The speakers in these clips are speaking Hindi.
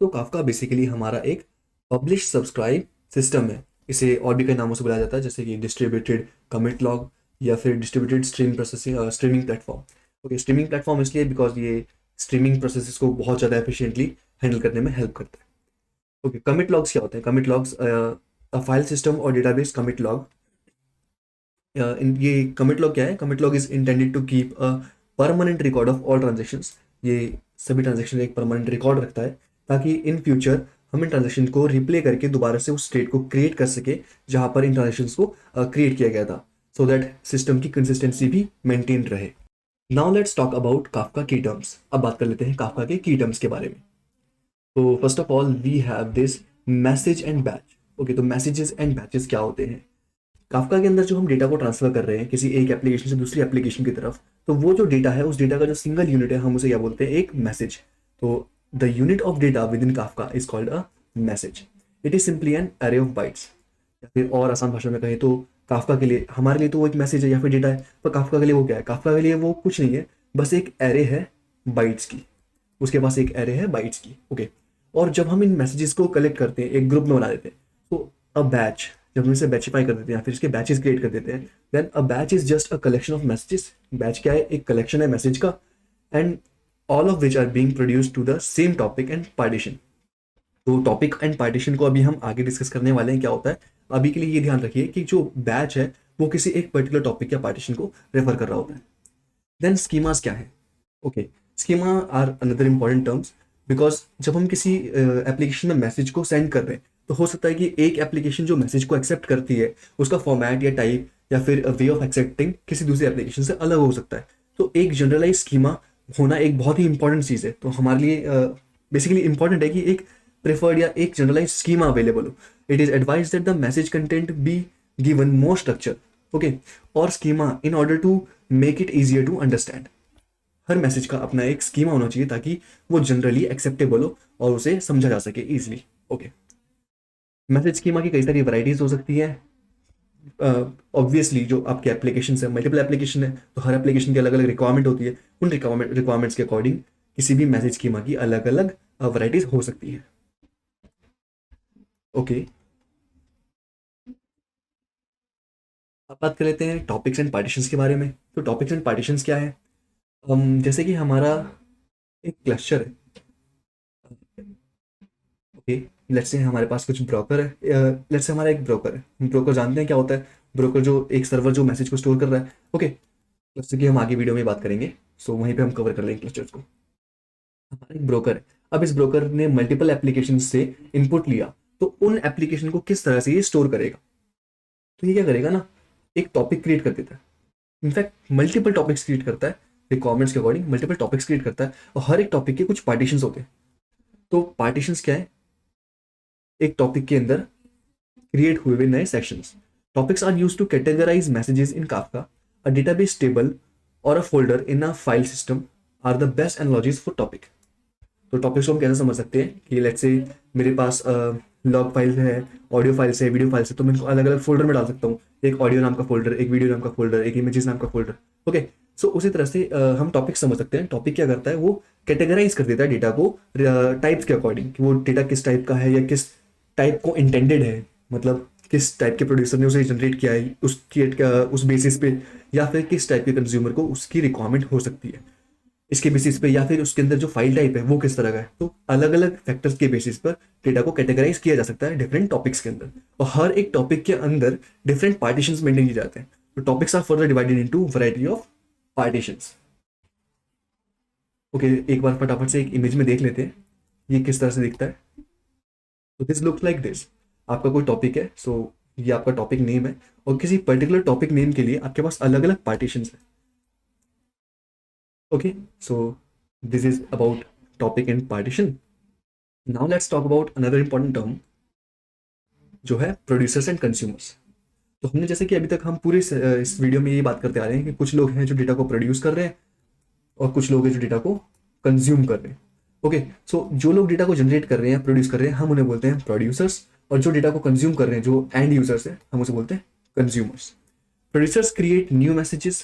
तो काफका बेसिकली हमारा एक पब्लिश सब्सक्राइब सिस्टम है। इसे और भी कई नामों से बुलाया जाता है, जैसे कि डिस्ट्रीब्यूटेड कमिट लॉग या फिर distributed stream processing streaming platform. Okay, streaming platform इसलिए बिकॉज ये स्ट्रीमिंग प्रोसेसेस को बहुत ज़्यादा एफिशिएंटली हैंडल करने में हेल्प करता है। ओके, कमिट लॉग्स क्या होते हैं? कमिट लॉग्स फाइल सिस्टम और डेटाबेस कमिट लॉग। ये कमिट लॉग क्या है? Commit log is intended to keep a permanent record of all transactions. ये सभी ट्रांजेक्शन एक परमानेंट रिकॉर्ड रखता है, ताकि इन फ्यूचर हम इन ट्रांजेक्शन को रिप्ले करके दोबारा से उस स्टेट को क्रिएट कर सके जहाँ पर इन ट्रांजेक्शन को क्रिएट किया गया था, सो दैट सिस्टम की कंसिस्टेंसी भी मेंटेन रहे। Now let's talk about Kafka की टर्म्स। अब बात कर लेते हैं काफका के की टर्म्स के बारे में। तो first of all we have this message and batch. Okay, तो मैसेजेस एंड बैचेस क्या होते हैं? काफका के अंदर जो हम डेटा को ट्रांसफर कर रहे हैं किसी एक एप्लीकेशन से दूसरी एप्लीकेशन की तरफ, तो वो जो डेटा है उस डेटा का जो सिंगल यूनिट है हम उसे क्या बोलते हैं? एक मैसेज। तो the unit of data with in Kafka is called a message. It is simply an array of bytes. या फिर और आसान भाषा में कहें तो काफका के लिए, हमारे लिए तो वो एक मैसेज है या फिर डेटा है, पर काफका के लिए वो क्या है? काफका के लिए वो कुछ नहीं है, बस एक एरे है बाइट्स की। उसके पास एक एरे है बाइट्स की। ओके, और जब हम इन मैसेजेस को कलेक्ट करते हैं, एक ग्रुप में बना देते हैं, तो अ बैच, जब हम इसे बैचिफाई कर देते हैं या फिर इसके बैचेस क्रिएट कर देते हैं, then a batch is just a collection of messages. Batch क्या है? एक कलेक्शन है मैसेज का, and all of which are being produced to the same topic and partition. तो टॉपिक एंड पार्टीशन को अभी हम आगे डिस्कस करने वाले हैं क्या होता है। अभी के लिए ये ध्यान रखिए कि जो बैच है वो किसी एक पर्टिकुलर टॉपिक या पार्टीशन को रेफर कर रहा होता है। देन स्कीमास क्या है? Okay, schema are another important terms, because जब हम किसी एप्लीकेशन में मैसेज को सेंड कर रहे हैं, तो हो सकता है कि एक एप्लीकेशन जो मैसेज को एक्सेप्ट करती है उसका फॉर्मेट या टाइप या फिर वे ऑफ एक्सेप्टिंग किसी दूसरी एप्लीकेशन से अलग हो सकता है। तो एक जनरलाइज स्कीमा होना एक बहुत ही इंपॉर्टेंट चीज़ है। तो हमारे लिए बेसिकली इंपॉर्टेंट है कि एक प्रेफर्ड या एक जनरलाइज स्कीमा अवेलेबल हो। It is advise that the message content be given more structure. Okay, और schema in order to make it easier to understand. हर मैसेज का अपना एक स्कीमा होना चाहिए ताकि वो जनरली एक्सेप्टेबल हो और उसे समझा जा सके इजिली। ओके, मैसेज स्कीमा की कई सारी वैरायटीज हो सकती है। ऑब्वियसली जो आपके एप्लीकेशन है, मल्टीपल एप्लीकेशन है, तो हर एप्लीकेशन की अलग अलग रिक्वायरमेंट होती है। उन रिक्वायरमेंट्स के अकॉर्डिंग किसी भी मैसेज स्कीमा की अलग अलग वैरायटीज हो सकती है। ओके, अब बात कर लेते हैं टॉपिक्स एंड पार्टीशंस के बारे में। तो टॉपिक्स एंड पार्टीशंस क्या है? जैसे कि हमारा एक क्लस्टर है। ओके, लेट्स से हमारे पास कुछ ब्रोकर है। लेट्स से हमारा एक ब्रोकर है। ब्रोकर जानते हैं क्या होता है? ब्रोकर जो एक सर्वर जो मैसेज को स्टोर कर रहा है। ओके, जैसे कि हम आगे वीडियो में बात करेंगे, सो वहीं पे हम कवर कर लेंगे क्लस्टर्स को। हमारा एक ब्रोकर है। अब इस ब्रोकर ने मल्टीपल एप्लीकेशन से इनपुट लिया, तो उन एप्लीकेशन को किस तरह से ये स्टोर करेगा? तो ये क्या करेगा ना, एक टॉपिक क्रिएट कर देता है। इनफैक्ट मल्टीपल टॉपिक्स क्रिएट करता है, रिक्वायरमेंट्स के अकॉर्डिंग मल्टीपल टॉपिक्स क्रिएट करता है, और हर एक टॉपिक के कुछ पार्टीशंस होते हैं। तो पार्टीशंस क्या है? एक टॉपिक के अंदर क्रिएट हुए हुए नए sections. Topics are used to categorise messages in Kafka. A database table और a folder in a file system are the best analogies for topic. तो टॉपिक्स को हम कैसे समझ सकते हैं कि लेट्स से मेरे पास लॉग फाइल है, ऑडियो फाइल्स है, वीडियो फाइल्स है, तो मैं इनको अलग अलग फोल्डर में डाल सकता हूँ। एक ऑडियो नाम का फोल्डर, एक वीडियो नाम का फोल्डर, एक इमेजेस नाम का फोल्डर। ओके, सो उसी तरह से हम टॉपिक समझ सकते हैं। टॉपिक क्या करता है? वो कैटेगराइज कर देता है डेटा को टाइप्स के अकॉर्डिंग, कि वो डेटा किस टाइप का है या किस टाइप को इंटेंडेड है, मतलब किस टाइप के प्रोड्यूसर ने उसे जनरेट किया है उस बेसिस पे, या फिर किस टाइप के कंज्यूमर को उसकी रिक्वायरमेंट हो सकती है इसके बेसिस पे, या फिर उसके अंदर जो फाइल टाइप है वो किस तरह का है। तो अलग अलग फैक्टर्स के बेसिस पर डेटा को कैटेगराइज किया जा सकता है डिफरेंट टॉपिक्स के अंदर, और हर एक टॉपिक के अंदर डिफरेंट पार्टीशंस मेंटेन किए जाते हैं। तो topics are further divided into variety of partitions. Okay, एक बार फटाफट से एक इमेज में देख लेते हैं ये किस तरह से दिखता है। तो दिस लुक्स लाइक दिस। आपका कोई टॉपिक है, सो ये आपका टॉपिक नेम है, और किसी पर्टिकुलर टॉपिक नेम के लिए आपके पास अलग अलग पार्टीशंस है। Okay, so this is about topic and partition. Now let's talk about another important term जो है प्रोड्यूसर्स एंड कंज्यूमर्स। तो हमने जैसे कि अभी तक हम पूरे इस वीडियो में ये बात करते आ रहे हैं कि कुछ लोग हैं जो डेटा को प्रोड्यूस कर रहे हैं और कुछ लोग हैं जो डेटा को कंज्यूम कर रहे हैं। ओके, सो जो लोग डेटा को जनरेट कर रहे हैं, प्रोड्यूस कर रहे हैं, हम उन्हें बोलते हैं प्रोड्यूसर्स, और जो डेटा को कंज्यूम कर रहे हैं, जो एंड यूजर्स हैं, हम उसे बोलते हैं consumers. Producers create new messages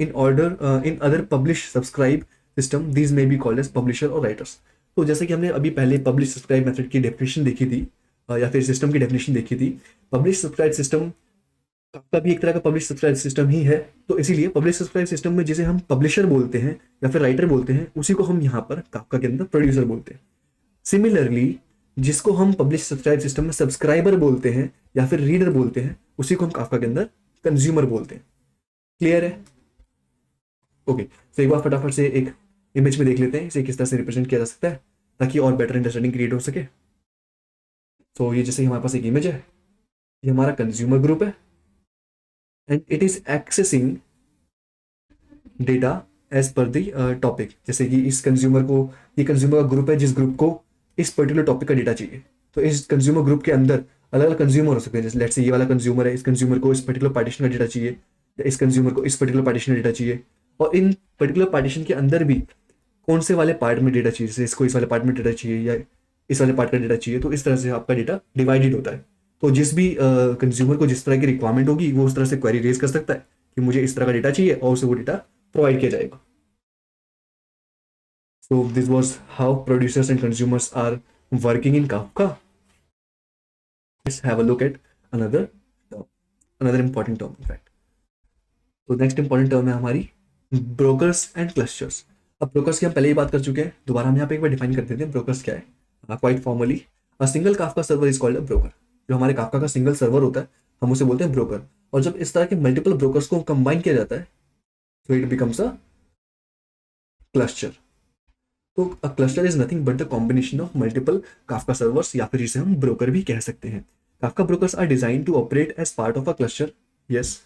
in other publish subscribe system. These may be called as publisher or writers. तो जैसे कि हमने अभी पहले पब्लिश सब्सक्राइब मेथड की डेफिनेशन देखी थी, या फिर सिस्टम की डेफिनेशन देखी थी, पब्लिश सब्सक्राइब सिस्टम का भी एक तरह का पब्लिश सब्सक्राइब सिस्टम ही है। तो इसीलिए पब्लिश सब्सक्राइब सिस्टम में जिसे हम पब्लिशर बोलते हैं या फिर राइटर बोलते हैं, उसी को हम यहाँ पर काफका के अंदर प्रोड्यूसर बोलते हैं। सिमिलरली जिसको हम पब्लिश सब्सक्राइब सिस्टम में सब्सक्राइबर बोलते हैं या फिर रीडर बोलते हैं, उसी को हम काफका के अंदर कंज्यूमर बोलते हैं। क्लियर है? ओके, तो एक बार फटाफट से एक इमेज में देख लेते हैं इसे किस तरह से रिप्रेजेंट किया जा सकता है ताकि और बेटर अंडरस्टैंडिंग क्रिएट हो सके। तो ये जैसे हमारे पास एक इमेज है, ये हमारा कंज्यूमर ग्रुप है and it is accessing data as per the topic. जैसे कि इस कंज्यूमर को, ये कंज्यूमर का ग्रुप है जिस ग्रुप को इस पर्टिकुलर टॉपिक का डेटा चाहिए। तो इस कंज्यूमर ग्रुप के अंदर अलग अलग कंज्यूमर हो सकते हैं। जैसे लेट्स से ये वाला कंज्यूमर है, इस कंज्यूमर को इस पर्टिकुलर पार्टीशन का डेटा चाहिए, या इस कंज्यूमर को इस पर्टिकुलर पार्टीशन का डेटा चाहिए, और इन पर्टिकुलर पार्टीशन के अंदर भी कौन से वाले पार्ट में डेटा चाहिए, जैसे इसको इस वाले पार्ट में डेटा चाहिए या इस वाले पार्ट का डेटा चाहिए। तो इस तरह से आपका डेटा डिवाइडेड होता है। तो जिस भी कंज्यूमर को जिस तरह की रिक्वायरमेंट होगी वो उस तरह से क्वेरी रेज कर सकता है कि मुझे इस तरह का डेटा चाहिए, और उसे वो डेटा प्रोवाइड किया जाएगा। So this was how producers and consumers are working in Kafka. Let's have a look at another term, another important term in fact. तो नेक्स्ट इंपॉर्टेंट टर्म है हमारी ब्रोकर्स एंड क्लस्टर्स। अब ब्रोकर्स की हम पहले ही बात कर चुके हैं, दोबारा हम यहाँ पे एक बार डिफाइन कर देते हैं ब्रोकर्स क्या है। Quite formally, a single Kafka server is called a broker. जो हमारे काफका का सिंगल सर्वर होता है हम उसे बोलते हैं ब्रोकर। और जब इस तरह के मल्टीपल ब्रोकर्स को कंबाइन किया जाता है तो इट बिकम्स अ क्लस्टर। तो a cluster is nothing but the combination of multiple Kafka servers, या फिर जिसे हम ब्रोकर भी कह सकते हैं। Kafka brokers are design to operate as part of a cluster. Yes,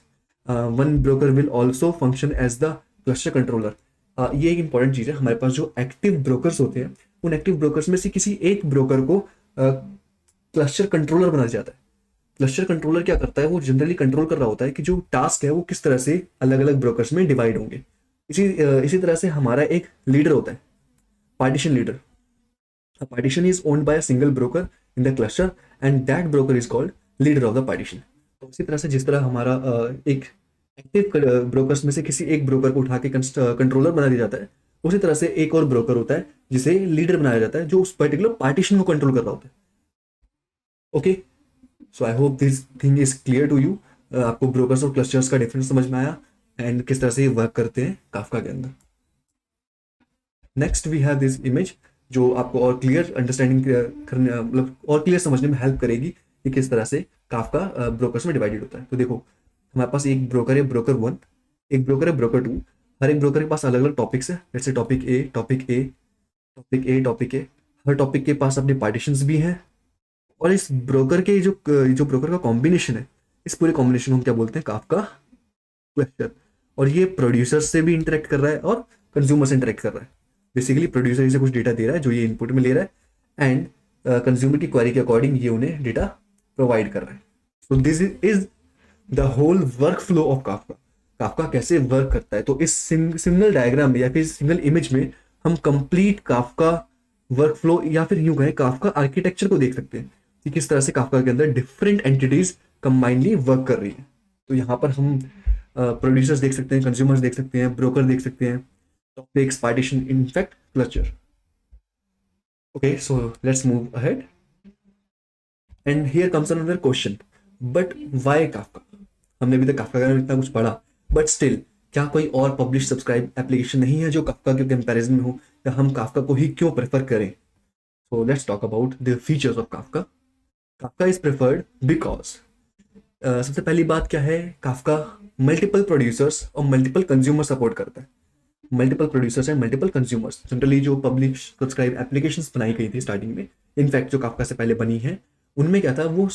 one broker will also function as the cluster controller. ये एक इंपॉर्टेंट चीज है। हमारे पास जो एक्टिव ब्रोकर्स होते हैं, उन एक्टिव ब्रोकर्स में से किसी एक ब्रोकर को क्लस्टर कंट्रोलर बनाया जाता है। क्लस्टर कंट्रोलर क्या करता है, वो जनरली कंट्रोल कर रहा होता है कि जो टास्क है वो किस तरह से अलग अलग ब्रोकर्स में डिवाइड होंगे। इसी तरह से हमारा एक लीडर होता है, partition leader. A partition is owned by a single broker in the cluster and that broker is called leader of the partition. तो इसी तरह से जिस तरह हमारा एक एक्टिव ब्रोकर्स में से किसी एक ब्रोकर को उठा के कंट्रोलर बना दिया जाता है, उसी तरह से एक और ब्रोकर होता है जिसे लीडर बनाया जाता है, जो उस पर्टिकुलर पार्टीशन को कंट्रोल कर रहा होता है। Okay, so I hope this thing is clear to you. आपको ब्रोकर्स और क्लस्टर्स का डिफरेंस समझ में आया एंड किस तरह से ये वर्क करते हैं काफका के अंदर। Next we have this image जो आपको और क्लियर अंडरस्टैंडिंग करने, मतलब और क्लियर समझने में हेल्प करेगी कि किस तरह से काफका ब्रोकर्स में डिवाइडेड होता है। तो देखो, हमारे पास एक ब्रोकर है ब्रोकर 1, एक ब्रोकर है ब्रोकर 2। हर एक ब्रोकर के पास अलग अलग टॉपिक्स है, जैसे टॉपिक ए, टॉपिक ए, टॉपिक ए, टॉपिक ए। हर टॉपिक के पास अपने पार्टीशंस भी हैं। और इस ब्रोकर के जो ब्रोकर का कॉम्बिनेशन है, इस पूरे कॉम्बिनेशन को हम क्या बोलते हैं, काफका क्लस्टर। और ये प्रोड्यूसर से भी इंटरेक्ट कर रहा है और कंज्यूमर से इंटरेक्ट कर रहा है। बेसिकली प्रोड्यूसर इसे कुछ डेटा दे रहा है जो ये इनपुट में ले रहा है, एंड कंज्यूमर की क्वेरी के अकॉर्डिंग ये उन्हें डेटा प्रोवाइड कर रहा है। So this is the whole work flow of Kafka. Kafka कैसे वर्क करता है, तो इस सिंगल डायग्राम में या फिर सिंगल इमेज में हम कंप्लीट काफका वर्क फ्लो या फिर यूं कहें काफका आर्किटेक्चर को देख सकते हैं कि किस तरह से काफका के अंदर डिफरेंट एंटिटीज कंबाइनली वर्क कर रही है। तो यहाँ पर हम प्रोड्यूसर्स देख सकते हैं, कंज्यूमर्स देख सकते हैं, ब्रोकर देख सकते हैं, topics, partition, in fact, cluster. Okay, so let's move ahead. And here comes another question. But why Kafka? हमने अभी तक Kafka का इतना कुछ पढ़ा, but still, क्या कोई और publish subscribe application नहीं है जो Kafka के comparison में हो, या हम Kafka को ही क्यों prefer करें? So let's talk about the features of Kafka. Kafka is preferred because सबसे पहली बात क्या है, Kafka multiple producers और multiple consumers support करता है। Multiple producers and multiple consumers. Generally जो पब्लिश सब्सक्राइब एप्लीकेशंस बनाई गई थी स्टार्टिंग में, इनफैक्ट जो काफका से पहले बनी है, उनमें क्या था, वो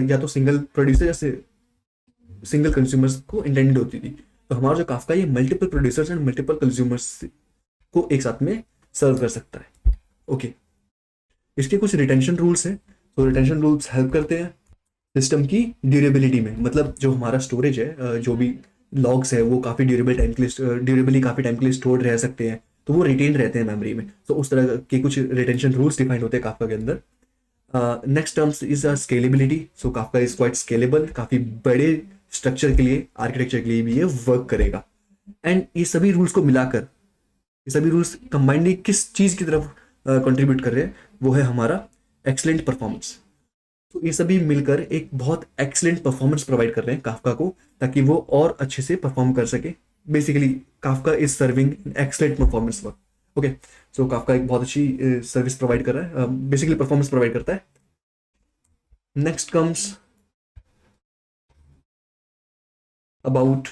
या तो सिंगल प्रोड्यूसर या सिंगल कंज्यूमर्स को इंटेंडेड होती थी। तो हमारा जो काफका ये multiple producers and multiple consumers को एक साथ में सर्व कर सकता है। ओके, इसके कुछ रिटेंशन रूल्स हैं। तो रिटेंशन रूल्स हेल्प करते हैं सिस्टम की ड्यूरेबिलिटी में। मतलब जो हमारा स्टोरेज है, जो भी लॉग्स है, वो काफ़ी ड्यूरेबली काफ़ी टाइम के लिए स्टोर्ड रह सकते हैं, तो वो रिटेन रहते हैं मेमोरी में। तो उस तरह के कुछ रिटेंशन रूल्स डिफाइंड होते हैं काफका के अंदर। Next terms is scalability. So Kafka is quite scalable, काफ़ी बड़े स्ट्रक्चर के लिए, आर्किटेक्चर के लिए भी ये वर्क करेगा। एंड ये सभी रूल्स को मिलाकर, ये सभी रूल्स कंबाइंडली किस चीज़ की तरफ कंट्रीब्यूट कर रहे हैं, वो है हमारा एक्सलेंट परफॉर्मेंस। तो ये सभी मिलकर एक बहुत एक्सलेंट परफॉर्मेंस प्रोवाइड कर रहे हैं काफका को, ताकि वो और अच्छे से परफॉर्म कर सके। Basically Kafka is serving excellent performance work. Okay, so Kafka एक बहुत अच्छी सर्विस प्रोवाइड कर रहा है, बेसिकली परफॉर्मेंस प्रोवाइड करता है। Next comes about,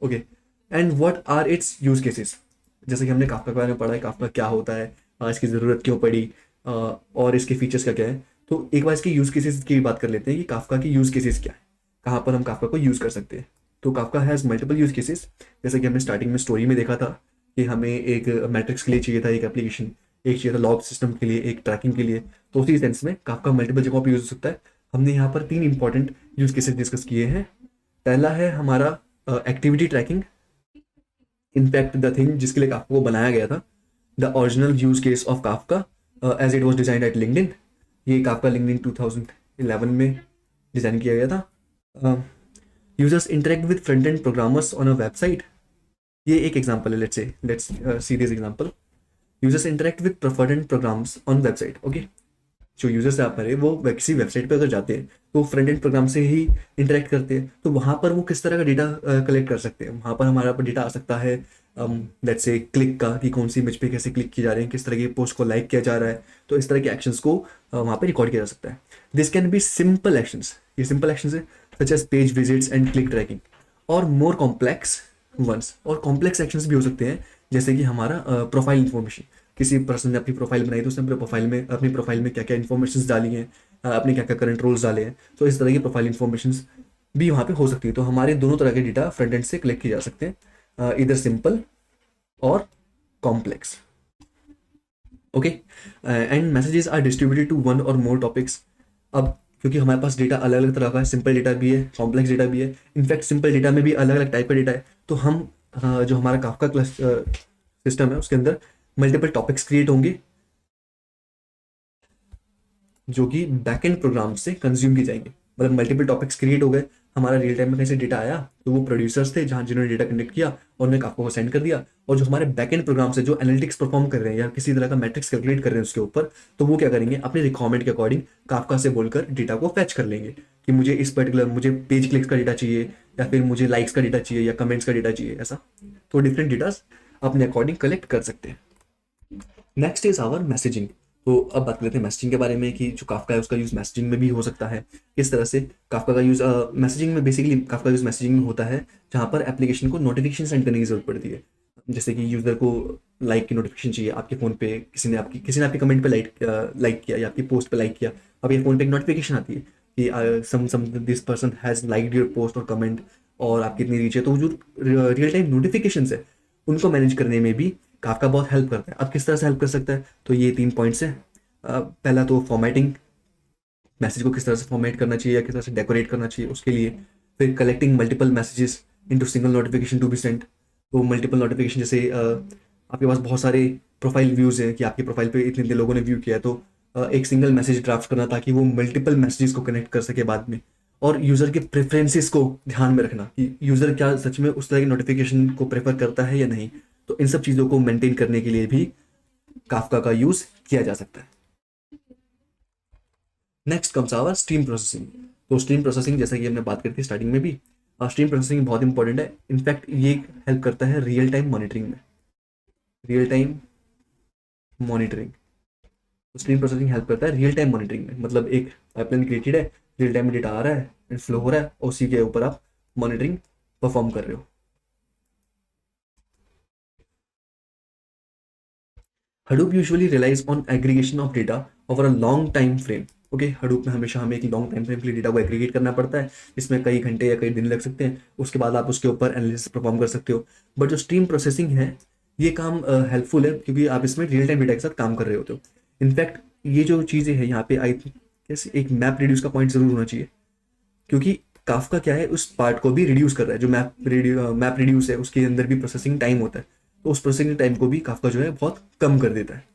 okay, and what are its use cases. जैसे कि हमने काफका के बारे में पढ़ा है, काफका क्या होता है, इसकी ज़रूरत क्यों पड़ी, और इसके फीचर्स क्या क्या है। तो एक बार इसके यूज केसेस की बात कर लेते हैं कि काफका की यूज केसेस क्या है, कहाँ पर हम काफका को यूज़ कर सकते हैं। तो Kafka has multiple use cases. जैसे कि हमने स्टार्टिंग में स्टोरी में देखा था कि हमें एक मैट्रिक्स के लिए चाहिए था एक एप्लीकेशन, एक चाहिए था लॉग सिस्टम के लिए, एक ट्रैकिंग के लिए। तो उसी सेंस में काफका मल्टीपल जगहों पर यूज हो सकता है। हमने यहाँ पर 3 इंपॉर्टेंट यूज केसेस डिस्कस किए हैं। पहला है हमारा activity tracking, in fact the thing जिसके लिए काफका को बनाया गया था, the original use case of Kafka as it was designed at LinkedIn. ये काफका लिंक्डइन 2011 में डिजाइन किया गया था। Users interact with front end programmers on a website, ये एक एग्जांपल है। Let's see this example. Users interact with front end programs on website. Okay, जो यूजर्स आप रहे वो किसी वेबसाइट पे अगर जाते हैं तो फ्रंट एंड प्रोग्राम से ही इंटरेक्ट करते हैं, तो वहाँ पर वो किस तरह का डेटा कलेक्ट कर सकते हैं। वहाँ पर हमारा डेटा आ सकता है लेट्स से क्लिक का, कि कौन सी इमेज पे कैसे क्लिक किए जा रहे हैं, किस तरह की पोस्ट को लाइक किया जा रहा है। तो इस तरह के एक्शंस को वहाँ पे रिकॉर्ड किया जा सकता है। This can be simple actions, ये सिंपल एक्शंस है, such as page visits and click tracking, और मोर कॉम्प्लेक्स वंस, और कॉम्प्लेक्स एक्शंस भी हो सकते हैं, जैसे कि हमारा प्रोफाइल इन्फॉर्मेशन। किसी पर्सन ने अपनी प्रोफाइल बनाई तो उसने अपनी प्रोफाइल में क्या क्या इन्फॉर्मेशन डाली हैं, अपने क्या क्या करंट रोल्स डाले हैं। तो इस तरह की प्रोफाइल इन्फॉर्मेशन भी वहाँ पे हो सकती है। तो हमारे दोनों तरह के डेटा फ्रंट एंड से कलेक्ट किए जा सकते हैं, इधर सिंपल और complex. Okay, and messages are distributed to one or more topics. अब क्योंकि हमारे पास डेटा अलग अलग तरह का है, सिंपल डेटा भी है, कॉम्प्लेक्स डेटा भी है, इनफैक्ट सिंपल डेटा में भी अलग अलग टाइप का डेटा है। तो हम जो हमारा काफका क्लास सिस्टम है उसके अंदर मल्टीपल टॉपिक्स क्रिएट होंगे जो कि बैकएंड प्रोग्राम से कंज्यूम किए जाएंगे। मतलब मल्टीपल टॉपिक्स क्रिएट हो गए, हमारा रियल टाइम में कहीं से डेटा आया तो वो प्रोड्यूसर्स थे जहाँ जिन्होंने डेटा कलेक्ट किया और उन्हें काफका को सेंड कर दिया। और जो हमारे बैकएंड प्रोग्राम से जो एनालिटिक्स परफॉर्म कर रहे हैं या किसी तरह का मैट्रिक्स कैलकुलेट कर रहे हैं उसके ऊपर, तो वो क्या करेंगे, अपने रिक्वायरमेंट के अकॉर्डिंग काफका से बोलकर डेटा को फैच कर लेंगे कि मुझे इस पर्टिकुलर मुझे पेज क्लिक्स का डेटा चाहिए, या फिर मुझे लाइक्स का डेटा चाहिए, या कमेंट्स का डेटा चाहिए, ऐसा। तो डिफरेंट डेटास अपने अकॉर्डिंग कलेक्ट कर सकते हैं। Next is our messaging. तो अब बात करते हैं मैसेजिंग के बारे में कि जो काफका है उसका यूज़ मैसेजिंग में भी हो सकता है। किस तरह से काफका का यूज़ मैसेजिंग में, बेसिकली काफका यूज़ मैसेजिंग में होता है जहाँ पर एप्लीकेशन को नोटिफिकेशन सेंड करने की जरूरत पड़ती है। जैसे कि यूज़र को लाइक की नोटिफिकेशन चाहिए आपके फ़ोन पे, किसी ने आपके कमेंट पे लाइक किया या आपकी पोस्ट पे लाइक किया, अब ये फ़ोन पे एक नोटिफिकेशन आती है कि some this person has liked your post और कमेंट, और आपकी इतनी रीच है। तो जो रियल टाइम नोटिफिकेशन है उनको मैनेज करने में भी काफका बहुत हेल्प करता है। अब किस तरह से हेल्प कर सकता है, तो ये 3 पॉइंट्स हैं। पहला तो फॉर्मेटिंग, मैसेज को किस तरह से फॉर्मेट करना चाहिए या किस तरह से डेकोरेट करना चाहिए उसके लिए। फिर collecting multiple messages into single notification to be sent. तो मल्टीपल नोटिफिकेशन, जैसे आपके पास बहुत सारे प्रोफाइल व्यूज़ हैं कि आपकी प्रोफाइल पे इतने इतने लोगों ने व्यू किया है, तो एक सिंगल मैसेज ड्राफ्ट करना ताकि वो मल्टीपल मैसेजेस को कनेक्ट कर सके बाद में। और यूज़र के प्रेफरेंसेस को ध्यान में रखना कि यूज़र क्या सच में उस तरह की नोटिफिकेशन को प्रेफर करता है या नहीं। तो इन सब चीज़ों को मेंटेन करने के लिए भी काफका का यूज़ किया जा सकता है। Next comes our stream processing. तो स्ट्रीम प्रोसेसिंग जैसा कि हमने बात करी थी स्टार्टिंग में भी, स्ट्रीम प्रोसेसिंग बहुत इंपॉर्टेंट है। इनफैक्ट ये हेल्प करता है रियल टाइम मॉनिटरिंग में, रियल टाइम मॉनिटरिंग। तो स्ट्रीम प्रोसेसिंग हेल्प करता है रियल टाइम मॉनिटरिंग में। मतलब एक पाइपलाइन क्रिएटेड है, रियल टाइम में डेटा आ रहा है एंड फ्लो हो रहा है, और उसी के ऊपर आप मॉनिटरिंग परफॉर्म कर रहे हो। Hadoop usually relies on aggregation of data over a long time frame. Okay, Hadoop में हमेशा हमें एक लॉन्ग टाइम फ्रेम के लिए डेटा को एग्रीगेट करना पड़ता है, इसमें कई घंटे या कई दिन लग सकते हैं। उसके बाद आप उसके ऊपर एनालिसिस परफॉर्म कर सकते हो। बट जो स्ट्रीम प्रोसेसिंग है ये काम हेल्पफुल है क्योंकि आप इसमें रियल टाइम डेटा के साथ काम कर रहे होते हो। इनफैक्ट ये जो चीज़ें हैं यहाँ पे आई कैसे एक मैप रिड्यूस का पॉइंट जरूर होना चाहिए, क्योंकि काफका क्या है उस पार्ट को भी रिड्यूस कर रहा है। जो मैप रिड्यूस है उसके अंदर भी प्रोसेसिंग टाइम होता है, तो उस प्रोसेसिंग टाइम को भी काफका जो है बहुत कम कर देता है।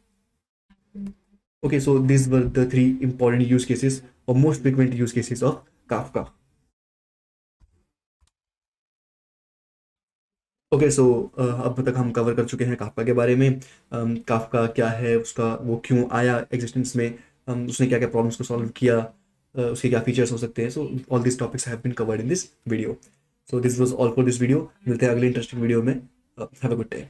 Okay, so these were the 3 important use cases or most frequent use cases of Kafka. ओके, सो अब तक हम कवर कर चुके हैं काफका के बारे में। काफका क्या है, उसका वो क्यों आया एग्जिस्टेंस में, उसने क्या क्या प्रॉब्लम्स को सॉल्व किया, उसके क्या फीचर्स हो सकते हैं। So all this topics have been covered in this video. So this was all for this video. मिलते हैं अगले इंटरेस्टिंग वीडियो में। Have a good day.